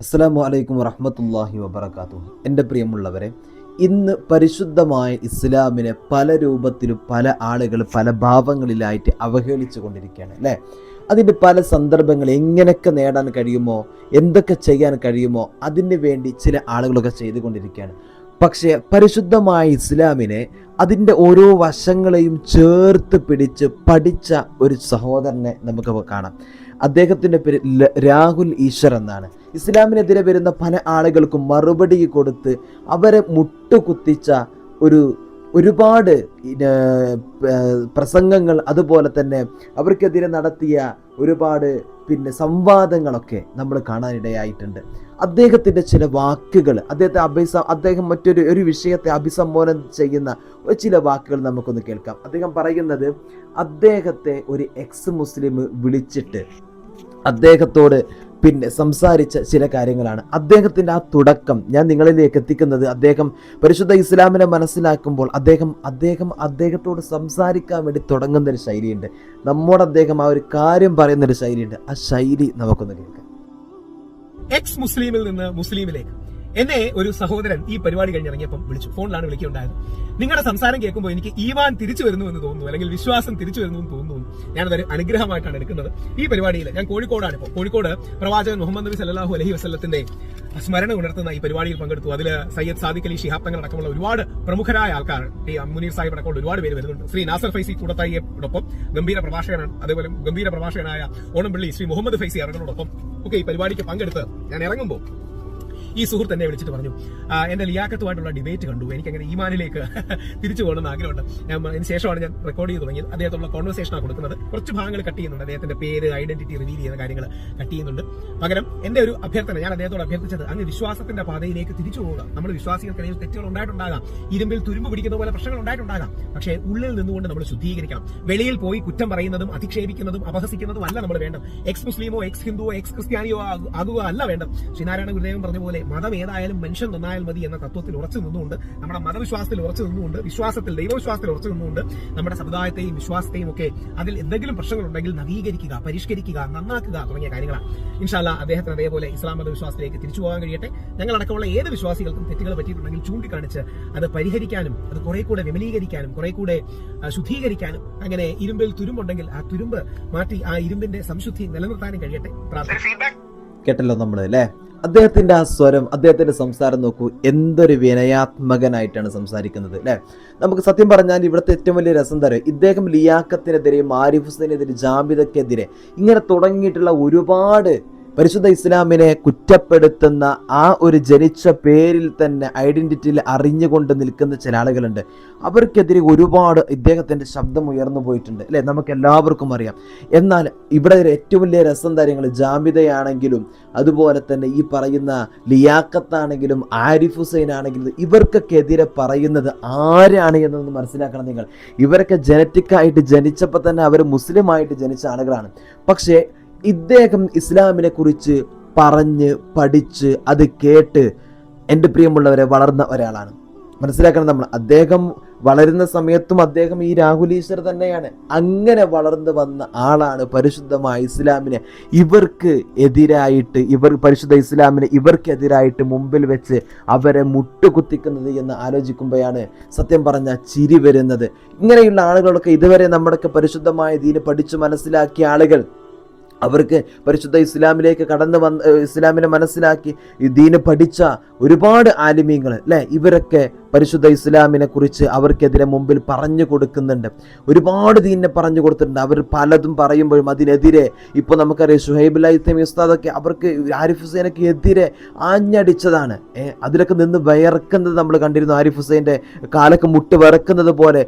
അസ്സലാമു അലൈക്കും വറഹ്മത്തുള്ളാഹി വബറകാതുഹു. എൻ്റെ പ്രിയമുള്ളവരെ, ഇന്ന് പരിശുദ്ധമായ ഇസ്ലാമിനെ പല രൂപത്തിലും പല ആളുകൾ പല ഭാവങ്ങളിലായിട്ട് അവഹേളിച്ചു കൊണ്ടിരിക്കുകയാണ് അല്ലേ. അതിൻ്റെ പല സന്ദർഭങ്ങൾ എങ്ങനെയൊക്കെ നേടാൻ കഴിയുമോ, എന്തൊക്കെ ചെയ്യാൻ കഴിയുമോ അതിന് വേണ്ടി ചില ആളുകളൊക്കെ ചെയ്തുകൊണ്ടിരിക്കുകയാണ്. പക്ഷേ പരിശുദ്ധമായ ഇസ്ലാമിനെ അതിൻ്റെ ഓരോ വശങ്ങളെയും ചേർത്ത് പിടിച്ച് പഠിച്ച ഒരു സഹോദരനെ നമുക്ക് കാണാം. അദ്ദേഹത്തിൻ്റെ പേര് രാഹുൽ ഈശ്വർ എന്നാണ്. ഇസ്ലാമിനെതിരെ വരുന്ന പല ആളുകൾക്കും മറുപടി കൊടുത്ത് അവരെ മുട്ടുകുത്തിച്ച ഒരുപാട് പ്രസംഗങ്ങൾ, അതുപോലെ തന്നെ അവർക്കെതിരെ നടത്തിയ ഒരുപാട് സംവാദങ്ങളൊക്കെ നമ്മൾ കാണാനിടയായിട്ടുണ്ട്. അദ്ദേഹത്തിൻ്റെ ചില വാക്കുകൾ, അദ്ദേഹം മറ്റൊരു വിഷയത്തെ അഭിസംബോധന ചെയ്യുന്ന ചില വാക്കുകൾ നമുക്കൊന്ന് കേൾക്കാം. അദ്ദേഹം പറയുന്നത്, അദ്ദേഹത്തെ ഒരു എക്സ് മുസ്ലിം വിളിച്ചിട്ട് അദ്ദേഹത്തോട് സംസാരിച്ച ചില കാര്യങ്ങളാണ്. അദ്ദേഹത്തിൻ്റെ ആ തുടക്കം ഞാൻ നിങ്ങളിലേക്ക് എത്തിക്കുന്നത്. അദ്ദേഹം പരിശുദ്ധ ഇസ്ലാമിനെ മനസ്സിലാക്കുമ്പോൾ അദ്ദേഹത്തോട് സംസാരിക്കാൻ വേണ്ടി തുടങ്ങുന്നൊരു ശൈലിയുണ്ട്. നമ്മോട് അദ്ദേഹം ആ ഒരു കാര്യം പറയുന്നൊരു ശൈലിയുണ്ട്. ആ ശൈലി നമുക്കൊന്ന് കേൾക്കാം. എക്സ് മുസ്ലിമിൽ നിന്ന് മുസ്ലിമിലേക്ക് എന്നെ ഒരു സഹോദരൻ ഈ പരിപാടി കഴിഞ്ഞിറങ്ങിയപ്പം വിളിച്ചു. ഫോണിലാണ് വിളിക്കുകയുണ്ടായത്. നിങ്ങളുടെ സംസാരം കേൾക്കുമ്പോൾ എനിക്ക് ഈമാൻ തിരിച്ചു വരുന്നു എന്ന് തോന്നുന്നു, അല്ലെങ്കിൽ വിശ്വാസം തിരിച്ചു വരുന്നു എന്ന് തോന്നുന്നു. ഞാനതൊരു അനുഗ്രഹമായിട്ടാണ് എടുക്കുന്നത്. ഈ പരിപാടിയിൽ ഞാൻ കോഴിക്കോടാണ് ഇപ്പോൾ. കോഴിക്കോട് പ്രവാചകൻ മുഹമ്മദ് നബി സല്ലല്ലാഹു അലൈഹി വസല്ലത്തിന്റെ സ്മരണ ഉണർത്തുന്ന ഈ പരിപാടിയിൽ പങ്കെടുത്തു. അതിൽ സയ്യിദ് സാദിഖ് അലി ശിഹാബ് തങ്ങൾ അടക്കമുള്ള ഒരുപാട് പ്രമുഖരായ ആൾക്കാർ, മുനീർ സാഹിബ് അടക്കമുള്ള ഒരുപാട് പേര് വരുന്നുണ്ട്. ശ്രീ നാസർ ഫൈസി കൂടത്തായിയോടൊപ്പം ഗംഭീര പ്രഭാഷകനാണ്. അതേപോലെ ഗംഭീര പ്രഭാഷകനായ ഓണംപള്ളി ശ്രീ മുഹമ്മദ് ഫൈസി അറകളോടൊപ്പം ഒക്കെ ഈ പരിപാടിക്ക് പങ്കെടുത്ത് ഞാൻ ഇറങ്ങുമ്പോൾ ഈ സുഹൃത്ത് എന്നെ വിളിച്ചിട്ട് പറഞ്ഞു, എന്റെ ലിയാഖത്തുമായിട്ടുള്ള ഡിബേറ്റ് കണ്ടു, എനിക്ക് അങ്ങനെ ഈമാനിലേക്ക് തിരിച്ചു പോകണമെന്ന് ആഗ്രഹമുണ്ട്. അതിന് ശേഷമാണ് ഞാൻ റെക്കോർഡ് ചെയ്ത് തുടങ്ങിയത്. അദ്ദേഹത്തുള്ള കോൺവെർസേഷനാണ് കൊടുക്കുന്നത്. കുറച്ച് ഭാഗങ്ങൾ കട്ട് ചെയ്യുന്നുണ്ട്. അദ്ദേഹത്തിന്റെ പേര്, ഐഡന്റിറ്റി റിവീൽ ചെയ്യുന്ന കാര്യങ്ങൾ കട്ട് ചെയ്യുന്നുണ്ട്. പകരം എന്റെ ഒരു അഭ്യർത്ഥന, ഞാൻ അദ്ദേഹത്തോട് അഭ്യർത്ഥിച്ചത്, അങ്ങ് വിശ്വാസത്തിന്റെ പാതയിലേക്ക് തിരിച്ചു പോവുക. നമ്മൾ വിശ്വാസികൾക്കിടയിൽ തെറ്റുകൾ ഉണ്ടായിട്ടുണ്ടാകാം, ഇരുമ്പിൽ തുരുമ്പ് പിടിക്കുന്ന പോലെ പ്രശ്നങ്ങൾ ഉണ്ടായിട്ടുണ്ടാകാം. പക്ഷേ ഉള്ളിൽ നിന്നുകൊണ്ട് നമ്മൾ ശുദ്ധീകരിക്കണം. വെളിയിൽ പോയി കുറ്റം പറയുന്നതും അധിക്ഷേപിക്കുന്നതും അപഹസിക്കുന്നതും അല്ല നമ്മൾ വേണ്ടത്. എക്സ് മുസ്ലിമോ എക്സ് ഹിന്ദുവോ എക്സ് ക്രിസ്ത്യാനിയോ ആകുക അല്ല വേണ്ടത്. ശ്രീനാരായണ ഗുരുദേവൻ പറഞ്ഞ പോലെ മതം ഏതായാലും മനുഷ്യൻ നന്നായാൽ മതി എന്ന തത്വത്തിൽ ഉറച്ചു നിന്നുകൊണ്ട്, നമ്മുടെ മതവിശ്വാസത്തിൽ ഉറച്ചു നിന്നുകൊണ്ട്, ദൈവവിശ്വാസത്തിൽ ഉറച്ചു നിന്നുകൊണ്ട് നമ്മുടെ സമുദായത്തെയും വിശ്വാസത്തെയും ഒക്കെ അതിൽ എന്തെങ്കിലും പ്രശ്നങ്ങളുണ്ടെങ്കിൽ നവീകരിക്കുക, പരിഷ്കരിക്കുക, നന്നാക്കുക തുടങ്ങിയ കാര്യങ്ങളാണ്. ഇൻഷാ അല്ലാഹ് അദ്ദേഹത്തിന് അതേപോലെ ഇസ്ലാം മതവിശ്വാസത്തിലേക്ക് തിരിച്ചു പോകാൻ കഴിയട്ടെ. ഞങ്ങളടക്കമുള്ള ഏത് വിശ്വാസികൾക്കും തെറ്റുകൾ പറ്റിയിട്ടുണ്ടെങ്കിൽ ചൂണ്ടിക്കാണിച്ച് അത് പരിഹരിക്കാനും, അത് കുറെ കൂടെ വിമലീകരിക്കാനും, കുറെ കൂടെ ശുദ്ധീകരിക്കാനും, അങ്ങനെ ഇരുമ്പിൽ തുരുമ്പുണ്ടെങ്കിൽ ആ തുരുമ്പ് മാറ്റി ആ ഇരുമ്പിന്റെ സംശുദ്ധി നിലനിർത്താനും കഴിയട്ടെ. കേട്ടല്ലോ നമ്മൾ അല്ലേ. അദ്ദേഹത്തിന്റെ ആ സ്വരം, അദ്ദേഹത്തിന്റെ സംസാരം നോക്കൂ, എന്തൊരു വിനയാത്മകനായിട്ടാണ് സംസാരിക്കുന്നത് അല്ലെ. നമുക്ക് സത്യം പറഞ്ഞാൽ ഇവിടുത്തെ ഏറ്റവും വലിയ രസം തരും, ഇദ്ദേഹം ലിയാഖത്തിനെതിരെ, ആരിഫ് ഹുസൈനെതിരെ, ജാബിദക്കെതിരെ ഇങ്ങനെ തുടങ്ങിയിട്ടുള്ള ഒരുപാട് പരിശുദ്ധ ഇസ്ലാമിനെ കുറ്റപ്പെടുത്തുന്ന ആ ഒരു ജനിച്ച പേരിൽ തന്നെ ഐഡന്റിറ്റിയിൽ അറിഞ്ഞുകൊണ്ട് നിൽക്കുന്ന ചില ആളുകളുണ്ട്. അവർക്കെതിരെ ഒരുപാട് ഇദ്ദേഹത്തിന്റെ ശബ്ദം ഉയർന്നു പോയിട്ടുണ്ട് അല്ലെ, നമുക്ക് എല്ലാവർക്കും അറിയാം. എന്നാൽ ഇവിടെ ഏറ്റവും വലിയ രസം കാര്യങ്ങൾ, ജാബിദയാണെങ്കിലും അതുപോലെ തന്നെ ഈ പറയുന്ന ലിയാഖത്താണെങ്കിലും ആരിഫ് ഹുസൈൻ ആണെങ്കിലും ഇവർക്കൊക്കെ എതിരെ പറയുന്നത് ആരാണ് എന്നൊന്ന് മനസ്സിലാക്കണം നിങ്ങൾ. ഇവരൊക്കെ ജനറ്റിക്കായിട്ട് ജനിച്ചപ്പോൾ തന്നെ അവർ മുസ്ലിമായിട്ട് ജനിച്ച ആളുകളാണ്. പക്ഷേ ഇദ്ദേഹം ഇസ്ലാമിനെ കുറിച്ച് പറഞ്ഞ് പഠിച്ച് അത് കേട്ട് എൻ്റെ പ്രിയമുള്ളവരെ വളർന്ന ഒരാളാണ്. മനസ്സിലാക്കണം നമ്മൾ, അദ്ദേഹം വളരുന്ന സമയത്തും അദ്ദേഹം ഈ രാഹുൽ ഈശ്വർ തന്നെയാണ്. അങ്ങനെ വളർന്നു വന്ന ആളാണ് പരിശുദ്ധമായ ഇസ്ലാമിനെ പരിശുദ്ധ ഇസ്ലാമിനെ ഇവർക്കെതിരായിട്ട് മുമ്പിൽ വെച്ച് അവരെ മുട്ടുകുത്തിക്കുന്നത് എന്ന് ആലോചിക്കുമ്പോഴാണ് സത്യം പറഞ്ഞ ചിരി വരുന്നത്. ഇങ്ങനെയുള്ള ആളുകളൊക്കെ ഇതുവരെ നമ്മുടെയൊക്കെ പരിശുദ്ധമായ ദീന് പഠിച്ചു മനസ്സിലാക്കിയ ആളുകൾ, അവർക്ക് പരിശുദ്ധ ഇസ്ലാമിലേക്ക് കടന്നു വന്ന് ഇസ്ലാമിനെ മനസ്സിലാക്കി ദീന് പഠിച്ച ഒരുപാട് ആലിമീങ്ങൾ അല്ലെ, ഇവരൊക്കെ പരിശുദ്ധ ഇസ്ലാമിനെ കുറിച്ച് അവർക്കെതിരെ മുമ്പിൽ പറഞ്ഞു കൊടുക്കുന്നുണ്ട്. ഒരുപാട് ദീനിനെ പറഞ്ഞു കൊടുത്തിട്ടുണ്ട്. അവർ പലതും പറയുമ്പോഴും അതിനെതിരെ, ഇപ്പോൾ നമുക്കറിയാം ഷുഹൈബ് ലൈത്തമി ഉസ്താദൊക്കെ അവർക്ക് ആരിഫ് ഹുസൈനൊക്കെ എതിരെ ആഞ്ഞടിച്ചതാണ്. അതിലൊക്കെ നിന്ന് വിയർക്കുന്നത് നമ്മൾ കണ്ടിരുന്നു. ആരിഫ് ഹുസൈൻ്റെ കാലൊക്കെ മുട്ട് വിറക്കുന്നത് പോലെ,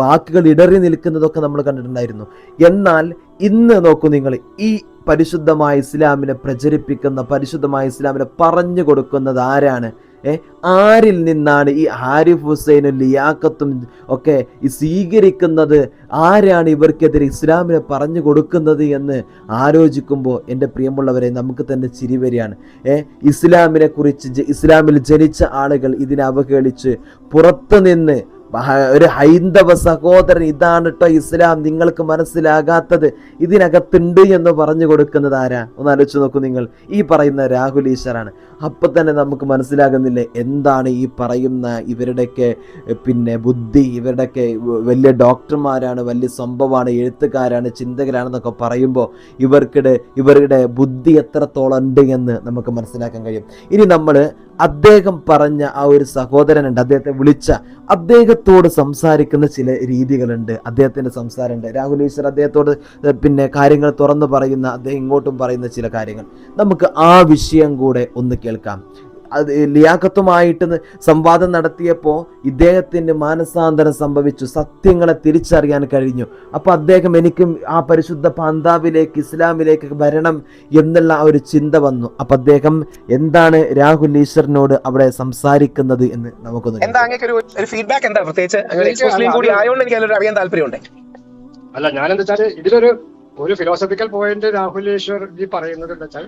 വാക്കുകൾ ഇടറി നിൽക്കുന്നതൊക്കെ നമ്മൾ കണ്ടിട്ടുണ്ടായിരുന്നു. എന്നാൽ ഇന്ന് നോക്കൂ നിങ്ങൾ, ഈ പരിശുദ്ധമായ ഇസ്ലാമിനെ പ്രചരിപ്പിക്കുന്ന, പരിശുദ്ധമായ ഇസ്ലാമിനെ പറഞ്ഞു കൊടുക്കുന്നത് ആരാണ്? ആരിൽ നിന്നാണ് ഈ ആരിഫ് ഹുസൈനും ലിയാഖത്തും ഒക്കെ സ്വീകരിക്കുന്നത്? ആരാണ് ഇവർക്കെതിരെ ഇസ്ലാമിനെ പറഞ്ഞു കൊടുക്കുന്നത് എന്ന് ആലോചിക്കുമ്പോൾ എൻ്റെ പ്രിയമുള്ളവരെ നമുക്ക് തന്നെ ചിരി വരികയാണ്. ഇസ്ലാമിനെ കുറിച്ച്, ഇസ്ലാമിൽ ജനിച്ച ആളുകൾ ഇതിനെ അവഹേളിച്ച് പുറത്തുനിന്ന് ഒരു ഹൈന്ദവ സഹോദരൻ ഇതാണ് കേട്ടോ ഇസ്ലാം, നിങ്ങൾക്ക് മനസ്സിലാകാത്തത് ഇതിനകത്തുണ്ട് എന്ന് പറഞ്ഞു കൊടുക്കുന്നത് ആരാ? ഒന്ന് ആലോചിച്ച് നോക്കൂ നിങ്ങൾ. ഈ പറയുന്ന രാഹുൽ ഈശ്വറാണ്. അപ്പം തന്നെ നമുക്ക് മനസ്സിലാകുന്നില്ലേ എന്താണ് ഈ പറയുന്ന ഇവരുടെയൊക്കെ ബുദ്ധി. ഇവരുടെയൊക്കെ വലിയ ഡോക്ടർമാരാണ്, വലിയ സംഭവമാണ്, എഴുത്തുകാരാണ്, ചിന്തകരാണെന്നൊക്കെ പറയുമ്പോൾ ഇവരുടെ ബുദ്ധി എത്രത്തോളം ഉണ്ട് എന്ന് നമുക്ക് മനസ്സിലാക്കാൻ കഴിയും. ഇനി നമ്മൾ അദ്ദേഹം പറഞ്ഞ ആ ഒരു സഹോദരനുണ്ട്, അദ്ദേഹത്തെ വിളിച്ച അദ്ദേഹത്തോട് സംസാരിക്കുന്ന ചില രീതികളുണ്ട്, അദ്ദേഹത്തിന്റെ സംസാരമുണ്ട്. രാഹുൽ ഈശ്വർ അദ്ദേഹത്തോട് കാര്യങ്ങൾ തുറന്നു പറയുന്ന, അദ്ദേഹം ഇങ്ങോട്ടും പറയുന്ന ചില കാര്യങ്ങൾ നമുക്ക് ആ വിഷയം കൂടെ ഒന്ന് കേൾക്കാം. അത് ലിയാഖത്തുമായിട്ട് സംവാദം നടത്തിയപ്പോൾ ഇദ്ദേഹത്തിന് മാനസാന്തരം സംഭവിച്ചു, സത്യങ്ങളെ തിരിച്ചറിയാൻ കഴിഞ്ഞു. അപ്പോൾ അദ്ദേഹം എനിക്കും ആ പരിശുദ്ധ പാന്താവിലേക്ക് ഇസ്ലാമിലേക്ക് വരണം എന്നുള്ള ആ ഒരു ചിന്ത വന്നു. അപ്പം അദ്ദേഹം എന്താണ് രാഹുൽ ഈശ്വറിനോട് അവിടെ സംസാരിക്കുന്നത് എന്ന് നമുക്കൊന്ന് ഫീഡ്ബാക്ക് എന്താ? പ്രത്യേകിച്ച് മുസ്ലിം കൂടി ആയതുകൊണ്ട് എനിക്ക് അറിയാൻ താല്പര്യമുണ്ട്. അല്ല, ഞാനെന്താ വെച്ചാൽ ഇതിലൊരു ഫിലോസഫിക്കൽ പോയിന്റ് രാഹുൽ ഈശ്വർ ജി പറയുന്നത് എന്താ വെച്ചാൽ,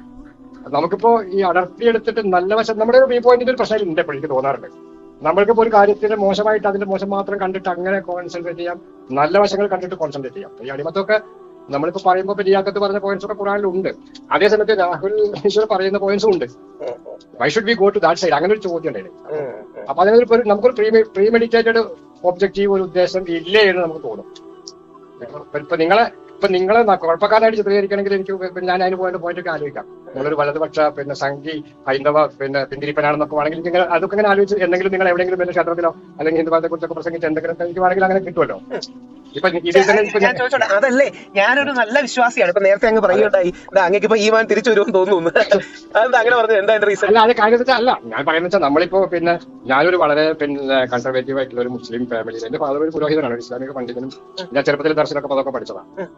നമുക്കിപ്പോ ഈ അടർത്തിയെടുത്തിട്ട് നല്ല വശം, നമ്മുടെ വ്യൂ പോയിന്റിന്റെ ഒരു പ്രശ്നം ഉണ്ട്. ഇപ്പോൾ എനിക്ക് തോന്നാറുണ്ട്, നമ്മൾക്കിപ്പോ ഒരു കാര്യത്തിന് മോശമായിട്ട് അതിന്റെ മോശം മാത്രം കണ്ടിട്ട് അങ്ങനെ കോൺസെൻട്രേറ്റ് ചെയ്യാം, നല്ല വശങ്ങൾ കണ്ടിട്ട് കോൺസെൻട്രേറ്റ് ചെയ്യാം. ഈ അടിമത്തൊക്കെ നമ്മളിപ്പോ പറയുമ്പോൾ പെരിയാക്കത്ത് പറഞ്ഞ പോയിന്റ്സ് ഒക്കെ ഖുറാനിലുണ്ട്. അതേസമയത്ത് രാഹുൽ ഈശ്വർ പറയുന്ന പോയിന്റ്സും ഉണ്ട്. Why should we go to that side? അങ്ങനെ ഒരു ചോദ്യം ഉണ്ടായിരുന്നു. അപ്പൊ അതിനൊരു നമുക്കൊരു പ്രീമെഡിറ്റേറ്റഡ് ഒബ്ജക്റ്റീവ് ഒരു ഉദ്ദേശം ഇല്ലേ എന്ന് നമുക്ക് തോന്നും. ഇപ്പൊ നിങ്ങളെ കുഴപ്പക്കാരായിട്ട് ചിത്രീകരിക്കണമെങ്കിൽ എനിക്ക് ഞാൻ അതിന് പോയിന്റ് ഒക്കെ ആലോചിക്കാം. നിങ്ങളൊരു വലതുപക്ഷ സംഘി ഹൈന്ദവ പിന്തിരിപ്പനാണെന്നൊക്കെ വേണമെങ്കിൽ ഇങ്ങനെ അതൊക്കെ ഇങ്ങനെ ആലോചിച്ച് എന്തെങ്കിലും നിങ്ങൾ എവിടെയെങ്കിലും വലിയ ക്ഷേത്രത്തിലോ അല്ലെങ്കിൽ ഹിന്ദുമതത്തെ കുറിച്ചൊക്കെ പ്രസംഗിച്ച് എന്തെങ്കിലും എനിക്ക് വേണമെങ്കിൽ അങ്ങനെ കിട്ടുമല്ലോ. അതല്ലേ, ഞാനൊരു നല്ല വിശ്വാസിയാണ്. ഇപ്പൊ നേരത്തെ അങ്ങ് പറയുകയുണ്ടായി അങ്ങേക്ക് ഇപ്പൊ ഈമാൻ തിരിച്ചു വരുമെന്ന് തോന്നുന്നു. അതെന്താ അങ്ങനെ പറഞ്ഞു? എന്താ റീസൺ? അല്ല, അത് കാര്യം വെച്ചാൽ അല്ല, ഞാൻ പറയുന്നത് വെച്ചാൽ നമ്മളിപ്പോ ഞാനൊരു വളരെ കൺസർവേറ്റീവ് ആയിട്ടുള്ള ഒരു മുസ്ലിം ഫാമിലിയിൽ, എന്റെ ഫാദർ ഒരു പുരോഹിതനാണ്, ഇസ്ലാമിക പണ്ഡിതനും. ഞാൻ ചെറുപ്പത്തിൽ ദർശനമൊക്കെ അതൊക്കെ പഠിച്ചതാണ്.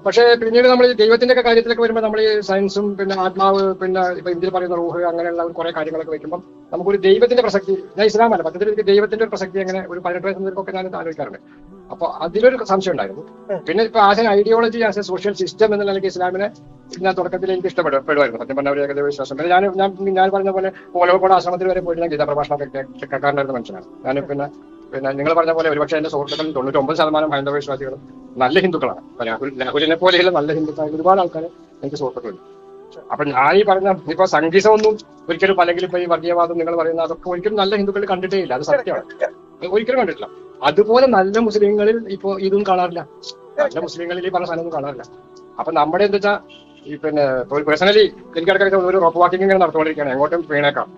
പക്ഷേ പിന്നീട് നമ്മൾ ഈ ദൈവത്തിന്റെ ഒക്കെ കാര്യത്തിലൊക്കെ വരുമ്പോൾ നമ്മൾ ഈ സയൻസും ആത്മാവ് ഇപ്പൊ ഇന്ത്യയിൽ പറയുന്ന റൂഹ് അങ്ങനെയുള്ള കുറെ കാര്യങ്ങളൊക്കെ വെക്കുമ്പോൾ നമുക്കൊരു ദൈവത്തിന്റെ പ്രസക്തി, ഞാൻ ഇസ്ലാമല്ല പറ്റത്തിൽ എനിക്ക് ദൈവത്തിന്റെ ഒരു പ്രസക്തി അങ്ങനെ ഒരു 18 വയസ്സുകൾക്കൊക്കെ ഞാൻ ആലോചിക്കാറുണ്ട്. അപ്പൊ അതിലൊരു സംശയം ഉണ്ടായിരുന്നു. പിന്നെ ഇപ്പൊ as an ideology, as A social system എന്നുള്ള നിലയ്ക്ക് ഇസ്ലാമിനെ ഞാൻ തുടക്കത്തിൽ എനിക്ക് ഇഷ്ടപ്പെടുമായിരുന്നു. സത്യം പറഞ്ഞ ഒരു ഏകദേശ വിശ്വാസം. പിന്നെ ഞാൻ പറഞ്ഞ പോലെ ഓലോക്കോട് ആശ്രമത്തിൽ വരെ പോയിട്ട് ഞാൻ ഗീതാ പ്രഭാഷണമൊക്കെ കേൾക്കാറുണ്ടായിരുന്ന മനുഷ്യനാണ്. ഞാൻ പിന്നെ നിങ്ങൾ പറഞ്ഞ പോലെ ഒരുപക്ഷെ എന്റെ സുഹൃത്തുക്കളിൽ 99% ഹൈന്ദവ വിശ്വാസികളും നല്ല ഹിന്ദുക്കളാണ്. രാഹുലിനെ പോലെയുള്ള നല്ല ഹിന്ദുക്കളായ ഒരുപാട് ആൾക്കാർ എനിക്ക് സുഹൃത്തുക്കളുണ്ട്. അപ്പൊ ഞാൻ ഈ പറഞ്ഞ ഇപ്പൊ സംഗീതമൊന്നും ഒരിക്കലും, അല്ലെങ്കിൽ ഇപ്പൊ ഈ വർഗീയവാദം നിങ്ങൾ പറയുന്ന അതൊക്കെ ഒരിക്കലും നല്ല ഹിന്ദുക്കളിൽ കണ്ടിട്ടേ ഇല്ല. അത് സത്യമാണ്, ഒരിക്കലും കണ്ടിട്ടില്ല. അതുപോലെ നല്ല മുസ്ലിങ്ങളിൽ ഇപ്പൊ ഇതും കാണാറില്ല. നല്ല മുസ്ലിങ്ങളിൽ ഈ പറഞ്ഞ സാധനമൊന്നും കാണാറില്ല. അപ്പൊ നമ്മുടെ എന്താ വെച്ചാൽ ഈ പേഴ്സണലി എനിക്കിടയ്ക്ക് ഒരു റോപ്പ് വാക്കിംഗ് ഇങ്ങനെ നടത്തുകൊണ്ടിരിക്കുകയാണ്, എങ്ങോട്ടും വീണേക്കാം.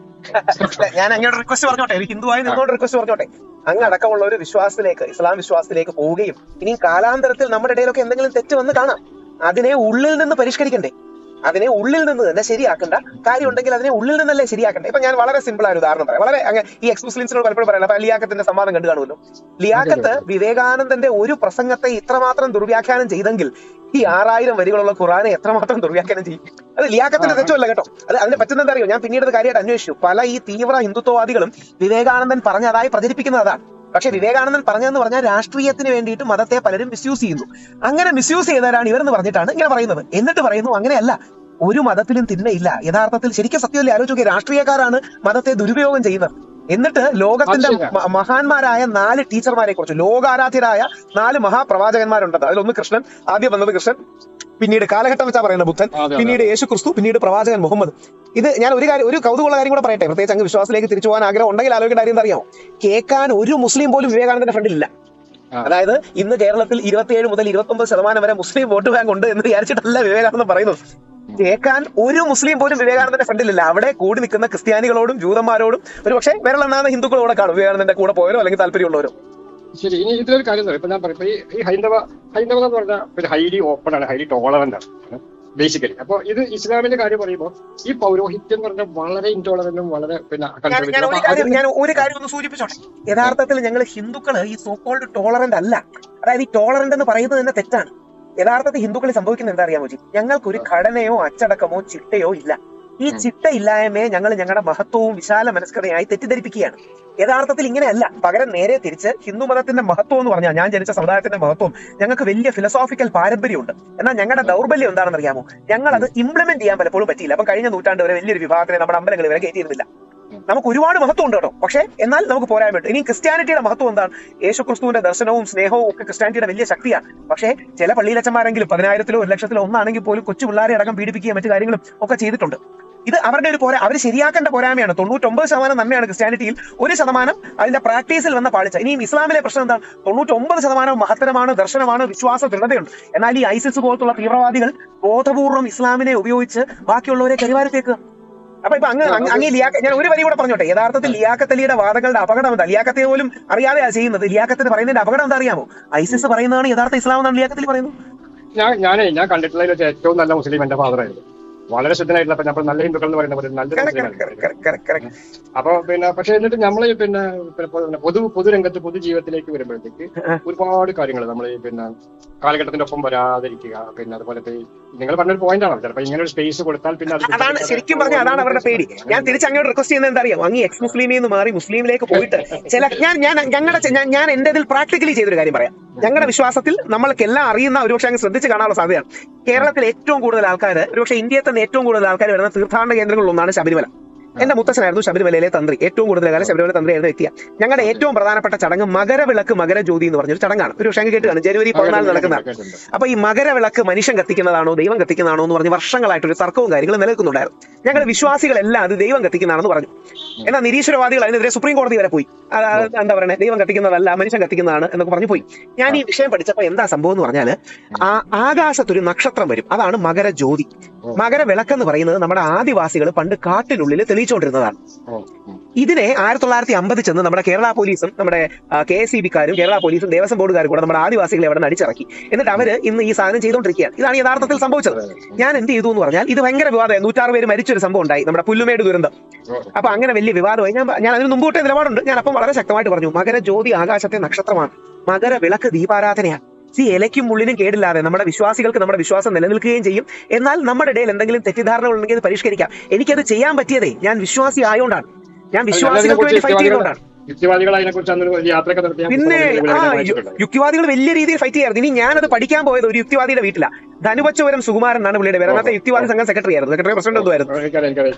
ഞാൻ അങ്ങോട്ട് റിക്വസ്റ്റ് പറഞ്ഞോട്ടെ, ഒരു ഹിന്ദുവായി നിന്നോട് റിക്വസ്റ്റ് പറഞ്ഞോട്ടെ. അങ്ങ് അടക്കമുള്ള ഒരു വിശ്വാസത്തിലേക്ക്, ഇസ്ലാം വിശ്വാസത്തിലേക്ക് പോവുകയും ഇനി കാലാന്തരത്തിൽ നമ്മുടെ ഇടയിലൊക്കെ എന്തെങ്കിലും തെറ്റ് വന്ന് കാണാം, അതിനെ ഉള്ളിൽ നിന്ന് പരിഷ്കരിക്കണ്ടേ? അതിനെ ഉള്ളിൽ നിന്ന് തന്നെ ശരിയാക്കേണ്ട കാര്യം ഉണ്ടെങ്കിൽ അതിനെ ഉള്ളിൽ നിന്നല്ലേ ശരിയാക്കണ്ടേ? ഇപ്പൊ ഞാൻ വളരെ സിമ്പിൾ ആയ ഒരു ഉദാഹരണം പറയാം. വളരെ ഈ എക്സ് മുസ്ലിംസിനോട് പലപ്പോഴും പറയണം. അപ്പൊ ലിയാഖത്തിന്റെ സംവാദം കണ്ടു കാണുമല്ലോ. ലിയാഖത്ത് വിവേകാനന്ദന്റെ ഒരു പ്രസംഗത്തെ ഇത്രമാത്രം ദുർവ്യാഖ്യാനം ചെയ്തെങ്കിൽ ഈ 6000 വരികളുള്ള ഖുറാനെ എത്രമാത്രം ദുർവ്യാഖ്യാനം ചെയ്യും? അത് ലിയാഖത്തിന്റെ തെറ്റമല്ല കേട്ടോ. അതിന് പറ്റുന്നത് അറിയോ? ഞാൻ പിന്നീട് കാര്യമായിട്ട് അന്വേഷിച്ചു. പല ഈ തീവ്ര ഹിന്ദുത്വവാദികളും വിവേകാനന്ദൻ പറഞ്ഞതായി പ്രചരിപ്പിക്കുന്നത് അതാണ്. പക്ഷെ വിവേകാനന്ദൻ പറഞ്ഞതെന്ന് പറഞ്ഞാൽ രാഷ്ട്രീയത്തിന് വേണ്ടിയിട്ട് മതത്തെ പലരും മിസ്യൂസ് ചെയ്യുന്നു. അങ്ങനെ മിസ്യൂസ് ചെയ്തവരാണ് ഇവരെന്ന് പറഞ്ഞിട്ടാണ് ഇങ്ങനെ പറയുന്നത്. എന്നിട്ട് പറയുന്നു അങ്ങനെയല്ല, ഒരു മതത്തിലും തിന്മയില്ല. യഥാർത്ഥത്തിൽ ശരിക്കും സത്യമല്ലേ? ആലോചിക്കുക, രാഷ്ട്രീയക്കാരാണ് മതത്തെ ദുരുപയോഗം ചെയ്യുന്നത്. എന്നിട്ട് ലോകത്തിന്റെ മഹാന്മാരായ 4 ടീച്ചർമാരെ കുറിച്ച്, ലോകാരാധ്യരായ 4 മഹാപ്രവാചകന്മാരുണ്ടത്. അതിലൊന്ന് കൃഷ്ണൻ, ആദ്യം വന്നത് കൃഷ്ണൻ, പിന്നീട് കാലഘട്ടം വെച്ചാ പറയുന്ന ബുദ്ധൻ, പിന്നീട് യേശു ക്രിസ്തു, പിന്നീട് പ്രവാചകൻ മുഹമ്മദ്. ഇത് ഞാൻ ഒരു കൗതുകമുള്ള കാര്യം കൂടെ പറയട്ടെ. പ്രത്യേകിച്ച് അങ്ങ് വിശ്വാസത്തിലേക്ക് തിരിച്ചു പോകാൻ ആഗ്രഹം ഉണ്ടെങ്കിൽ ആലോചിക്കേണ്ട കാര്യം എന്താ അറിയാമോ? കേൾക്കാൻ ഒരു മുസ്ലിം പോലും വിവേകാനന്ദന്റെ ഫ്രണ്ടിലില്ല. അതായത് ഇന്ന് കേരളത്തിൽ 27 മുതൽ 29% വരെ മുസ്ലിം വോട്ട് ബാങ്ക് ഉണ്ട് എന്ന് വിചാരിച്ചിട്ടല്ല വിവേകാനന്ദൻ പറയുന്നത്. കേൾക്കാൻ ഒരു മുസ്ലിം പോലും വിവേകാനന്ദന്റെ ഫ്രണ്ടിലില്ല. അവിടെ കൂടി നിൽക്കുന്ന ക്രിസ്ത്യാനികളോടും ജൂതന്മാരോടും ഒരു പക്ഷേ വിരലെണ്ണാവുന്ന ഹിന്ദുക്കളോടെ കാണും വിവേകാനന്ദന്റെ കൂടെ പോയവരോ അല്ലെങ്കിൽ താല്പര്യമുള്ളവരോ. ശരി, ഇനി ഇതിലൊരു കാര്യം ഇപ്പൊ ഞാൻ പറയും, ഈ ഹൈന്ദവ എന്ന് പറഞ്ഞാൽ ഹൈലി ഓപ്പൺ ആണ്, ഹൈലി ടോളറന്റ് ആണ് ബേസിക്കലി. അപ്പൊ ഇത് ഇസ്ലാമിന്റെ കാര്യം പറയുമ്പോൾ ഈ പൗരോഹിത്യം എന്ന് പറഞ്ഞാൽ വളരെ ഇൻടോളറന്റും വളരെ ഞാൻ ഒരു കാര്യം ഒന്ന് സൂചിപ്പിച്ചോട്ടെ. യഥാർത്ഥത്തിൽ ഞങ്ങൾ ഹിന്ദുക്കള് ഈ സോക്കോൾഡ് ടോളറന്റ് അല്ല. അതായത് ഈ ടോളറന്റ് എന്ന് പറയുന്നത് തന്നെ തെറ്റാണ്. യഥാർത്ഥത്തിൽ ഹിന്ദുക്കളിൽ സംഭവിക്കുന്നത് എന്താ അറിയാമോ? ഞങ്ങൾക്കൊരു ഘടനയോ അച്ചടക്കമോ ചിട്ടയോ ഇല്ല. ഈ ചിട്ട ഇല്ലായ്മയെ ഞങ്ങൾ ഞങ്ങളുടെ മഹത്വവും വിശാല മനസ്കതയായി തെറ്റിദ്ധരിപ്പിക്കുകയാണ്. യഥാർത്ഥത്തിൽ ഇങ്ങനെയല്ല. പകരം നേരെ തിരിച്ച് ഹിന്ദു മതത്തിന്റെ മഹത്വം എന്ന് പറഞ്ഞാൽ, ഞാൻ ജനിച്ച സമുദായത്തിന്റെ മഹത്വം, ഞങ്ങൾക്ക് വലിയ ഫിലോസോഫിക്കൽ പാരമ്പര്യമുണ്ട്. എന്നാൽ ഞങ്ങളുടെ ദൗർബല്യം എന്താണെന്ന് അറിയാമോ? ഞങ്ങൾ അത് ഇംപ്ലിമെന്റ് ചെയ്യാൻ പലപ്പോഴും പറ്റിയില്ല. അപ്പം കഴിഞ്ഞ നൂറ്റാണ്ട് വരെ വലിയൊരു വിഭാഗത്തിനെ നമ്മുടെ അമ്പലങ്ങളിൽ വരെ കയറ്റിയിരുന്നില്ല. നമുക്ക് ഒരുപാട് മഹത്വം ഉണ്ട് കേട്ടോ. പക്ഷേ എന്നാൽ നമുക്ക് പോരായ്മയുണ്ട്. ഇനി ക്രിസ്ത്യാനിറ്റിയുടെ മഹത്വം എന്താണ്? യേശുക്രിസ്തുവിന്റെ ദർശനവും സ്നേഹവും ഒക്കെ ക്രിസ്ത്യാനിറ്റിയുടെ വലിയ ശക്തിയാണ്. പക്ഷേ ചില പള്ളിയിലച്ചന്മാരെങ്കിലും 10,000-ലോ 1,00,000-ലോ ഒന്നാണെങ്കിൽ പോലും കൊച്ചു പിള്ളേരെ അടക്കം പീഡിപ്പിക്കുകയും മറ്റു കാര്യങ്ങളും ഒക്കെ ചെയ്തിട്ടുണ്ട്. ഇത് അവരുടെ ഒരു അവർ ശരിയാക്കേണ്ട പോരായ്മയാണ്. 99% നന്മയാണ് ക്രിസ്ത്യാനിറ്റിയിൽ, 1% അതിന്റെ പ്രാക്ടീസിൽ വന്ന പാളിച്ച. ഇനിയും ഇസ്ലാമിലെ പ്രശ്നം എന്താണ്? 99% മഹത്തരമാണ്, ദർശനമാണ്, വിശ്വാസ ദൃഢതയുണ്ട്. എന്നാൽ ഈ ഐസിസ് പോലത്തുള്ള തീവ്രവാദികൾ ബോധപൂർവ്വം ഇസ്ലാമിനെ ഉപയോഗിച്ച് ബാക്കിയുള്ളവരെ കരിവാരത്തേക്കുക. അപ്പൊ അങ്ങ് ഞാൻ ഒരു വരി കൂടെ പറഞ്ഞോട്ടെ. യഥാർത്ഥത്തിൽ ലിയാഖത്ത് അലിയുടെ വാദങ്ങളുടെ അപകടം എന്താ? ലിയാഖത്തെ പോലും അറിയാതെയാ ചെയ്യുന്നത്. ലിയാഖത്തിന് പറയുന്നതിന്റെ അപകടം എന്താ അറിയാമോ? ഐസിസ് പറയുന്നതാണ് യഥാർത്ഥ ഇസ്ലാം എന്നാണ് ലിയാഖത്ത് അലി പറയുന്നത്. ഞാൻ കണ്ടിട്ടുള്ളതിൽ വെച്ച് ഏറ്റവും നല്ല മുസ്ലിം എന്റെ ഫാദറായിരുന്നു. വളരെ ശുദ്ധനായിട്ടുള്ള നമ്മൾ നല്ല ഹിന്ദുക്കൾ എന്ന് പറയുന്ന പോലെ നല്ല. അപ്പൊ പക്ഷെ എന്നിട്ട് നമ്മൾ പൊതുരംഗത്ത് പൊതുജീവിതത്തിലേക്ക് വരുമ്പോഴത്തേക്ക് ഒരുപാട് കാര്യങ്ങൾ നമ്മൾ കാലഘട്ടത്തിന്റെ ഒപ്പം വരാതിരിക്കുക. അതുപോലെ നിങ്ങൾ പറഞ്ഞൊരു പോയിന്റ് ആണ്, ചിലപ്പോൾ ഇങ്ങനെ ഒരു സ്പേസ് കൊടുത്താൽ അതാണ് ശരിക്കും പറഞ്ഞാൽ അതാണ് അവരുടെ പേടി. ഞാൻ തിരിച്ചങ്ങോട്ട് റിക്വസ്റ്റ് ചെയ്യുന്നത് എന്താ അറിയാം? അങ്ങ് എക്സ് മുസ്ലിമിൽ നിന്ന് മാറി മുസ്ലിമിലേക്ക് പോയിട്ട് ഞാൻ എന്റെ ഇതിൽ പ്രാക്ടിക്കലി ചെയ്തൊരു കാര്യം പറയാം. ഞങ്ങളുടെ വിശ്വാസത്തിൽ നമ്മൾക്കെല്ലാം അറിയുന്ന ഒരുപക്ഷെ അങ്ങ് ശ്രദ്ധിച്ച് കാണാനുള്ള സാധ്യതയാണ്. കേരളത്തിൽ ഏറ്റവും കൂടുതൽ ആൾക്കാർ, ഒരുപക്ഷെ ഇന്ത്യയിൽ തന്നെ ഏറ്റവും കൂടുതൽ ആൾക്കാർ വരുന്ന തീർത്ഥാടന കേന്ദ്രങ്ങളിലൊന്നാണ് ശബരിമല. എന്റെ മുത്തച്ഛനായിരുന്നു ശബരിമലയിലെ തന്ത്രി. ഏറ്റവും കൂടുതൽ കാലം ശബരിമല തന്ത്രിയായിരുന്നു എത്തിയ. ഞങ്ങളുടെ ഏറ്റവും പ്രധാനപ്പെട്ട ചടങ്ങ് മകരവിളക്ക് മകരജ്യോതി എന്ന് പറഞ്ഞൊരു ചടങ്ങാണ്. ഒരു പക്ഷേ കേട്ട് കാണും, ജനുവരി 14 നടക്കുന്നതാണ്. അപ്പൊ ഈ മകരവിളക്ക് മനുഷ്യൻ കത്തിക്കുന്നതാണോ ദൈവം കത്തിക്കുന്നതാണോ എന്ന് പറഞ്ഞ് വർഷങ്ങളായിട്ട് ഒരു തർക്കവും കാര്യങ്ങളും നിലനിൽക്കുന്നുണ്ടായിരുന്നു. ഞങ്ങളുടെ വിശ്വാസികളെല്ലാം അത് ദൈവം കത്തിക്കുന്നതാണെന്ന് പറഞ്ഞു. എന്നാൽ നിരീശ്വരവാദികൾ അതിനെതിരെ സുപ്രീം കോടതി വരെ പോയി. എന്താ പറയുന്നത്, ദൈവം കത്തിക്കുന്നതല്ല മനുഷ്യൻ കത്തിക്കുന്നതാണ് എന്നൊക്കെ പറഞ്ഞു പോയി. ഞാൻ ഈ വിഷയം പഠിച്ചപ്പോൾ എന്താ സംഭവം എന്ന് പറഞ്ഞാൽ, ആകാശത്തൊരു നക്ഷത്രം വരും, അതാണ് മകരജ്യോതി. മകരവിളക്ക് എന്ന് പറയുന്നത് നമ്മുടെ ആദിവാസികൾ പണ്ട് കാട്ടിനുള്ളിൽ തെളിയിച്ചുകൊണ്ടിരുന്നതാണ്. ഇതിനെ 1950 ചെന്ന് നമ്മുടെ കേരള പോലീസും നമ്മുടെ KSEB-ക്കാരും കേരള പോലീസും ദേവസ്വം ബോർഡുകാരും കൂടെ നമ്മുടെ ആദിവാസികളെ അവിടെ അടിച്ചിറക്കി. എന്നിട്ട് അവര് ഇന്ന് ഈ സാധനം ചെയ്തുകൊണ്ടിരിക്കുകയാണ്. ഇതാണ് യഥാർത്ഥത്തിൽ സംഭവിച്ചത്. ഞാൻ എന്ത് ചെയ്തു എന്ന് പറഞ്ഞാൽ, ഇത് ഭയങ്കര വിവാദമായി. 106 പേര് മരിച്ചൊരു സംഭവം ഉണ്ടായി, നമ്മുടെ പുല്ലുമേട് ദുരന്തം. അപ്പൊ അങ്ങനെ വലിയ വിവാദമായി. ഞാൻ അതിന് മുമ്പോട്ടേ നിലപാടുണ്ട്. ഞാൻ അപ്പം വളരെ ശക്തമായിട്ട് പറഞ്ഞു, മകരജ്യോതി ആകാശത്തെ നക്ഷത്രമാണ്, മകരവിളക്ക് ദീപാരാധനയാണ്. ഇലയ്ക്കും മുള്ളിനും കേടില്ലാതെ നമ്മുടെ വിശ്വാസികൾക്ക് നമ്മുടെ വിശ്വാസം നിലനിൽക്കുകയും ചെയ്യും. എന്നാൽ നമ്മുടെ ഇടയിൽ എന്തെങ്കിലും തെറ്റിദ്ധാരണകൾ ഉണ്ടെങ്കിൽ അത് പരിഷ്കരിക്കാം. എനിക്കത് ചെയ്യാൻ പറ്റിയതേ ഞാൻ വിശ്വാസി ആയതുകൊണ്ടാണ്, ഞാൻ വിശ്വാസികൾക്ക് വേണ്ടി ഫൈറ്റ് ചെയ്തുകൊണ്ടാണ്. പിന്നെ യുക്തിവാദികൾ വലിയ രീതിയിൽ ഫൈറ്റ് ചെയ്യാറുണ്ട്. ഇനി ഞാനത് പഠിക്കാൻ പോയത് ഒരു യുക്തിവാദിയുടെ വീട്ടിലാണ്. ധനുവച്ചപുരം സുകുമാരൻ എന്നാണ് പുള്ളിയുടെ പേര്. അന്നത്തെ യുക്തിവാദി സംഘം സെക്രട്ടറി പ്രസിഡന്റ് ഒന്നുമായിരുന്നു.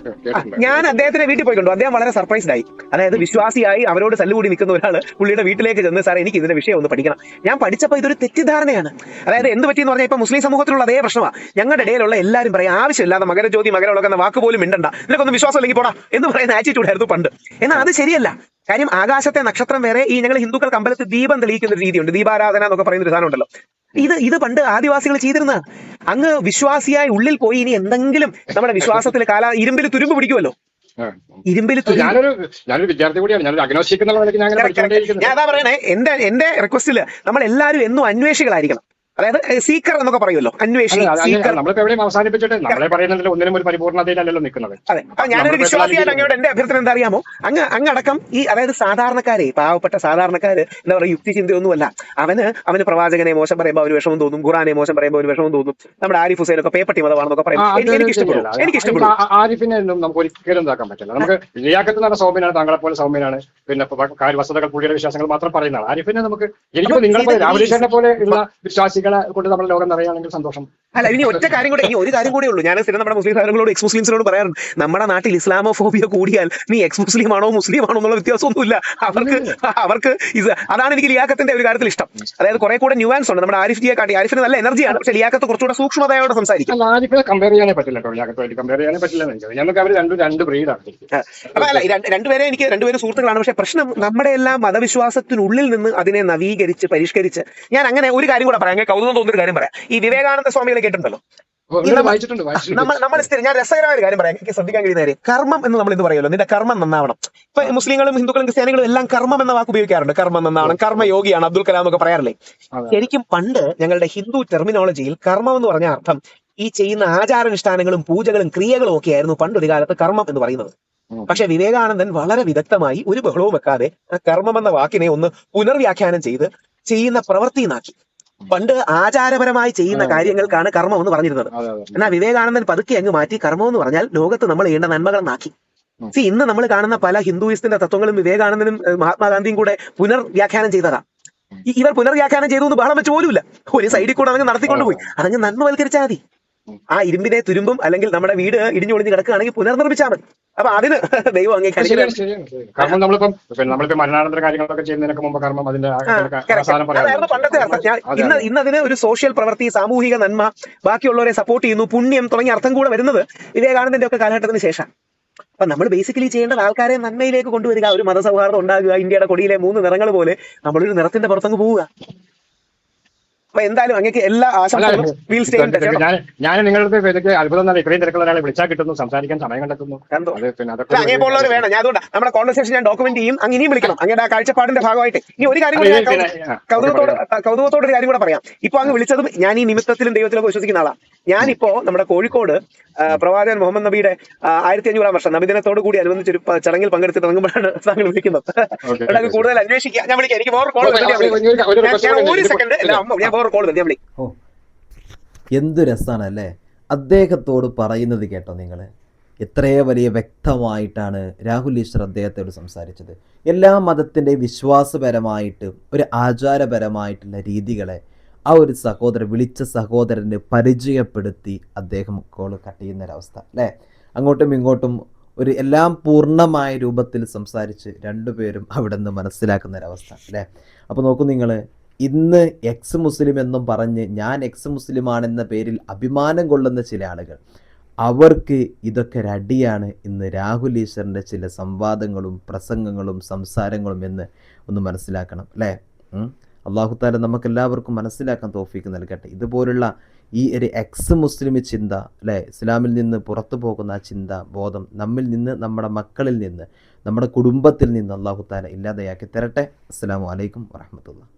ഞാൻ അദ്ദേഹത്തിന്റെ വീട്ടിൽ പോയിക്കൊണ്ടു. അദ്ദേഹം വളരെ സർപ്രൈസ്ഡ് ആയി. അതായത് വിശ്വാസിയായി അവരോട് തല്ലുകൂടി നിൽക്കുന്ന ഒരാള് പുള്ളിയുടെ വീട്ടിലേക്ക് ചെന്ന്, സാർ എനിക്ക് ഇതിന്റെ വിഷയം ഒന്ന് പഠിക്കണം. ഞാൻ പഠിച്ചപ്പോൾ ഇതൊരു തെറ്റിദ്ധാരണയാണ്. അതായത് എന്ത് പറ്റിയെന്ന് പറഞ്ഞാൽ, ഇപ്പൊ മുസ്ലിം സമൂഹത്തിലുള്ള അതേ പ്രശ്നമാണ്. ഞങ്ങളുടെ ഇടയിലുള്ള എല്ലാവരും പറയും, ആവശ്യമില്ലാതെ മകരജ്യോതി മകരവിളക്ക് എന്ന വാക്ക് പോലും മിണ്ടണ്ട, നിനക്കൊന്നും വിശ്വാസം അല്ലെങ്കിൽ പോടാ എന്ന് പറയുന്ന ആറ്റിറ്റ്യൂഡ് ആയിരുന്നു പണ്ട്. എന്നാൽ അത് ശരിയല്ല. കാര്യം ആകാശത്തെ നക്ഷത്രം വേറെ, ഈ ഞങ്ങൾ ഹിന്ദുക്കൾക്ക് അമ്പലത്തിൽ ദീപം തെളിയിക്കുന്ന ഒരു രീതിയുണ്ട്, ദീപാരാധന എന്നൊക്കെ പറയുന്ന ഒരു സാധനം ഉണ്ടല്ലോ. ഇത് പണ്ട് ആദിവാസികൾ ചെയ്തിരുന്നതാണ്. അങ്ങ് വിശ്വാസിയായി ഉള്ളിൽ പോയി ഇനി എന്തെങ്കിലും നമ്മുടെ വിശ്വാസത്തിൽ ഇരുമ്പിൽ തുരുമ്പ് പിടിക്കുമല്ലോ, ഇരുമ്പിൽ ഞാനൊരു വിദ്യാർത്ഥി കൂടിയാണ്, ഞാൻ അതാ പറയണേ. എന്റെ റിക്വസ്റ്റില് നമ്മൾ എല്ലാവരും എന്നും അന്വേഷികളായിരിക്കണം. അതായത് സീക്കർ എന്നൊക്കെ പറയുമല്ലോ, അന്വേഷി. അതെ, ഞാനൊരു വിശ്വാസിയായിട്ട് അങ്ങോട്ട് എന്റെ അഭ്യർത്ഥന എന്താ അറിയാമോ, അങ്ങടക്കം ഈ അതായത് സാധാരണക്കാരെ, പാവപ്പെട്ട സാധാരണക്കാര് എന്താ പറയുക, യുക്തി ചിന്തയൊന്നുമല്ല. അവന് പ്രവാചകനെ മോശം പറയുമ്പോൾ ഒരു വിഷമം തോന്നും, ഖുറാനെ മോശം പറയുമ്പോൾ ഒരു വിഷമം തോന്നും, നമ്മുടെ ആരിഫ് ഹുസൈനൊക്കെ പേപ്പട്ടി മതമാണെന്നൊക്കെ പറയുമ്പോൾ എനിക്കിഷ്ടപ്പെടും. ആരിഫിനെ നമുക്ക് ഒരിക്കലും ഇതാക്കാൻ പറ്റില്ല. നമുക്ക് ലിയാഖത്ത് എന്ന സൗമ്യനാണ്, താങ്കളെ പോലെ സൗമ്യനാണ്, പിന്നെ വസ്തുതകൾ പുള്ളിയുടെ വിശ്വാസങ്ങൾ മാത്രം പറയുന്നതാണ്. ആരിഫിനെ നമുക്ക് എനിക്ക് നിങ്ങളെ രാഹുലീശ്വരനെ പോലെ ഉള്ള വിശ്വാസികൾ കൊണ്ട് നമ്മുടെ ലോകം നിറയുകയാണെങ്കിൽ സന്തോഷം. അല്ല, ഇനി ഒരു കാര്യം കൂടെ ഉള്ളൂ. ഞാൻ സ്ഥിരം നമ്മുടെ മുസ്ലിം സഹോദരങ്ങളോട് എക്സ് മുസ്ലിംസിനോട് പറയാറുണ്ട്, നമ്മുടെ നാട്ടിൽ ഇസ്ലാമോഫോബിയ കൂടിയാൽ നീ എക്സ് മുസ്ലിം ആണോ മുസ്ലിം ആണോ എന്നുള്ള വ്യത്യാസമൊന്നുമില്ല. അവർക്ക് അതാണ് എനിക്ക് ലിയാഖത്തിന്റെ ഒരു കാര്യത്തിൽ ഇഷ്ടം. അതായത് കുറെ കൂടെ ന്യൂവാൻസ് ഉണ്ട്. നമ്മുടെ ആരിഫിയെ കാട്ടി, ആരിഫിന് നല്ല എനർജിയാണ്, പക്ഷേ ലിയാഖത്ത് കുറച്ചുകൂടെ സൂക്ഷ്മതയോടെ സംസാരിക്കും. ആരിഫിനെ കമ്പയർ ചെയ്യാനേ പറ്റില്ല, കമ്പയർ ചെയ്യാനേ പറ്റില്ല. ഞങ്ങൾക്ക് അവർ രണ്ട് ബ്രീഡാണ്. അല്ല, രണ്ടുപേരും സുഹൃത്തുക്കളാണ്. പക്ഷേ പ്രശ്നം നമ്മുടെ എല്ലാം മതവിശ്വാസത്തിനുള്ളിൽ നിന്ന് അതിനെ നവീകരിച്ച് പരിഷ്കരിച്ച്, ഞാൻ അങ്ങനെ ഒരു കാര്യം കൂടെ പറയാം, കൗതുകം തോന്നുന്നൊരു കാര്യം പറയാം. ഈ വിവേകാനന്ദ സ്വാമികളെ കേട്ടിട്ടുണ്ടല്ലോ, നമ്മൾ ഞാൻ രസകരമായ ഒരു കാര്യം പറയാം, എനിക്ക് ശ്രദ്ധിക്കാൻ കഴിയുന്ന കാര്യം. കർമ്മം എന്ന് നമ്മൾ ഇത് പറയുമല്ലോ, നിന്റെ കർമ്മം നന്നാവണം. ഇപ്പൊ മുസ്ലിങ്ങളും ഹിന്ദുക്കളും ക്രിസ്ത്യാനികളും എല്ലാം കർമ്മം എന്ന വാക്ക് ഉപയോഗിക്കാറുണ്ട്. കർമ്മം നന്നാവണം, കർമ്മയോഗിയാണ് അബ്ദുൽ കലാം എന്നൊക്കെ പറയാറില്ലേ. ശരിക്കും പണ്ട് ഞങ്ങളുടെ ഹിന്ദു ടെർമിനോളജിയിൽ കർമ്മം എന്ന് പറഞ്ഞ അർത്ഥം ഈ ചെയ്യുന്ന ആചാരാനുഷ്ഠാനങ്ങളും പൂജകളും ക്രിയകളും ഒക്കെ ആയിരുന്നു പണ്ടൊരു കാലത്ത് കർമ്മം എന്ന് പറയുന്നത്. പക്ഷെ വിവേകാനന്ദൻ വളരെ വിദഗ്ധമായി ഒരു ബഹളവും വെക്കാതെ ആ കർമ്മം എന്ന വാക്കിനെ ഒന്ന് പുനർവ്യാഖ്യാനം ചെയ്ത് ചെയ്യുന്ന പ്രവൃത്തിനാക്കി. പണ്ട് ആചാരപരമായി ചെയ്യുന്ന കാര്യങ്ങൾക്കാണ് കർമ്മം എന്ന് പറഞ്ഞിരുന്നത്. എന്നാൽ വിവേകാനന്ദൻ പതുക്കെ അങ്ങ് മാറ്റി കർമ്മം എന്ന് പറഞ്ഞാൽ ലോകത്ത് നമ്മൾ ചെയ്യേണ്ട നന്മകൾ നാക്കി. ഇന്ന് നമ്മൾ കാണുന്ന പല ഹിന്ദുയിസത്തിന്റെ തത്വങ്ങളും വിവേകാനന്ദനും മഹാത്മാഗാന്ധിയും കൂടെ പുനർവ്യാഖ്യാനം ചെയ്തതാ. ഇവർ പുനർവ്യാഖ്യാനം ചെയ്തു എന്ന് ബഹളം വെച്ച് പോലുമില്ല, ഒരു സൈഡിൽ കൂടെ അതങ്ങ് നടത്തിക്കൊണ്ടുപോയി. അതങ്ങ് നന്മവൽക്കരിച്ചാൽ മതി. ആ ഇരുമ്പിനെ തുരുമ്പും അല്ലെങ്കിൽ നമ്മുടെ വീട് ഇടിഞ്ഞൊളിഞ്ഞ് കിടക്കുകയാണെങ്കിൽ പുനർനിർമ്മിച്ചാൽ മതി. അപ്പൊ അതിന് ദൈവം അങ്ങേക്ക് ശരിയാണ്, ശരിയാണ്, ശരിയാണ്. കാരണം നമ്മളിപ്പോ മരണാനന്തര കാര്യങ്ങളൊക്കെ ചെയ്യുന്നതിനൊക്കെ മുമ്പ് കർമ്മം അതിന്റെ അവസാനം അതായിരുന്നു പണ്ടത്തെ അർത്ഥം. ഇന്ന് അതിന് ഒരു സോഷ്യൽ പ്രവൃത്തി, സാമൂഹിക നന്മ, ബാക്കിയുള്ളവരെ സപ്പോർട്ട് ചെയ്യുന്നു, പുണ്യം തുടങ്ങിയ അർത്ഥം കൂടെ വരുന്നത് വിവേകാനന്ദന്റെ ഒക്കെ കാലഘട്ടത്തിന് ശേഷം. അപ്പൊ നമ്മൾ ബേസിക്കലി ചെയ്യേണ്ടത് ആൾക്കാരെ നന്മയിലേക്ക് കൊണ്ടുവരിക, ഒരു മതസൗഹാർദ്ദം ഉണ്ടാകുക, ഇന്ത്യയുടെ കൊടിയിലെ 3 നിറങ്ങൾ പോലെ നമ്മളൊരു നിറത്തിന്റെ പുറത്തങ്ങ് പോവുക. അപ്പൊ എന്തായാലും അങ്ങേക്ക് എല്ലാ ആശംസകളും. ഞാൻ നിങ്ങളുടെ ഇതൊക്കെ അത്ഭുതം തന്നെ, ഇത്രയും തിരക്കുള്ള ഒരാളെ വിളിച്ചാൽ കിട്ടുന്നു, സംസാരിക്കാൻ സമയം കണ്ടെത്തുന്നു. അങ്ങനെയുള്ളവർ വേണം. ഞാൻ അതുകൊണ്ട് നമ്മുടെ കോൺവെർസേഷൻ ഞാൻ ഡോക്യുമെന്റ് ചെയ്യും. അങ്ങ് ഇനിയും വിളിക്കണം, അങ്ങയുടെ ആ കാഴ്ചപ്പാടിന്റെ ഭാഗമായിട്ട്. ഇനി ഒരു കാര്യം കൂടെ കൗതുകത്തോട് ഒരു കാര്യം കൂടെ പറയാം. ഇപ്പൊ അങ്ങ് വിളിച്ചതും ഞാൻ ഈ നിമിത്തത്തിലും ദൈവത്തിലൊക്കെ വിശ്വസിക്കുന്ന ആളാണ്. ഞാനിപ്പോ നമ്മുടെ കോഴിക്കോട് പ്രവാചകൻ മുഹമ്മദ് നബിയുടെ 1500-ാം വർഷം നബിദിനത്തോടു കൂടി അനുബന്ധിച്ച് ഒരു ചടങ്ങിൽ പങ്കെടുത്തിട്ട് ഇറങ്ങുമ്പോഴാണ് താങ്കൾ വിളിക്കുന്നത്. കൂടുതൽ അന്വേഷിക്കുക. ഞാൻ വിളിക്കാം. എനിക്ക് വേറെ കോൾ ഒരു സെക്കൻഡ്. ഞാൻ വേറെ കോൾ ഞാൻ വിളിക്കാം. ഓ, എന്തു രസാണല്ലേ അദ്ദേഹത്തോട് പറയുന്നത്. കേട്ടോ നിങ്ങൾ, എത്രയോ വലിയ വ്യക്തമായിട്ടാണ് രാഹുൽ ഈശ്വർ അദ്ദേഹത്തോട് സംസാരിച്ചത്. എല്ലാ മതത്തിൻ്റെയും വിശ്വാസപരമായിട്ട് ഒരു ആചാരപരമായിട്ടുള്ള രീതികളെ ആ ഒരു വിളിച്ച സഹോദരന് പരിചയപ്പെടുത്തി അദ്ദേഹം കോൾ കട്ട് ചെയ്യുന്നൊരവസ്ഥ അല്ലേ. അങ്ങോട്ടും ഇങ്ങോട്ടും ഒരു എല്ലാം പൂർണ്ണമായ രൂപത്തിൽ സംസാരിച്ച് രണ്ടുപേരും അവിടെ നിന്ന് മനസ്സിലാക്കുന്നൊരവസ്ഥ അല്ലേ. അപ്പോൾ നോക്കൂ നിങ്ങൾ, ഇന്ന് എക്സ് മുസ്ലിം എന്നും പറഞ്ഞ് ഞാൻ എക്സ് മുസ്ലിമാണെന്ന പേരിൽ അഭിമാനം കൊള്ളുന്ന ചില ആളുകൾ, അവർക്ക് ഇതൊക്കെ രടിയാണ് ഇന്ന് രാഹുൽ ഈശ്വറിൻ്റെ ചില സംവാദങ്ങളും പ്രസംഗങ്ങളും സംസാരങ്ങളും എന്ന് ഒന്ന് മനസ്സിലാക്കണം അല്ലേ. അള്ളാഹു താല നമുക്കെല്ലാവർക്കും മനസ്സിലാക്കാൻ തൗഫീക്ക് നൽകട്ടെ. ഇതുപോലുള്ള ഈ ഒരു എക്സ് മുസ്ലിം ചിന്ത അല്ലേ, ഇസ്ലാമിൽ നിന്ന് പുറത്തു പോകുന്ന ആ ചിന്ത ബോധം നമ്മിൽ നിന്ന്, നമ്മുടെ മക്കളിൽ നിന്ന്, നമ്മുടെ കുടുംബത്തിൽ നിന്ന് അള്ളാഹു താല ഇല്ലാതെയാക്കി തരട്ടെ. അസ്സലാമു അലൈക്കും വറഹ്മത്തുള്ളാഹി.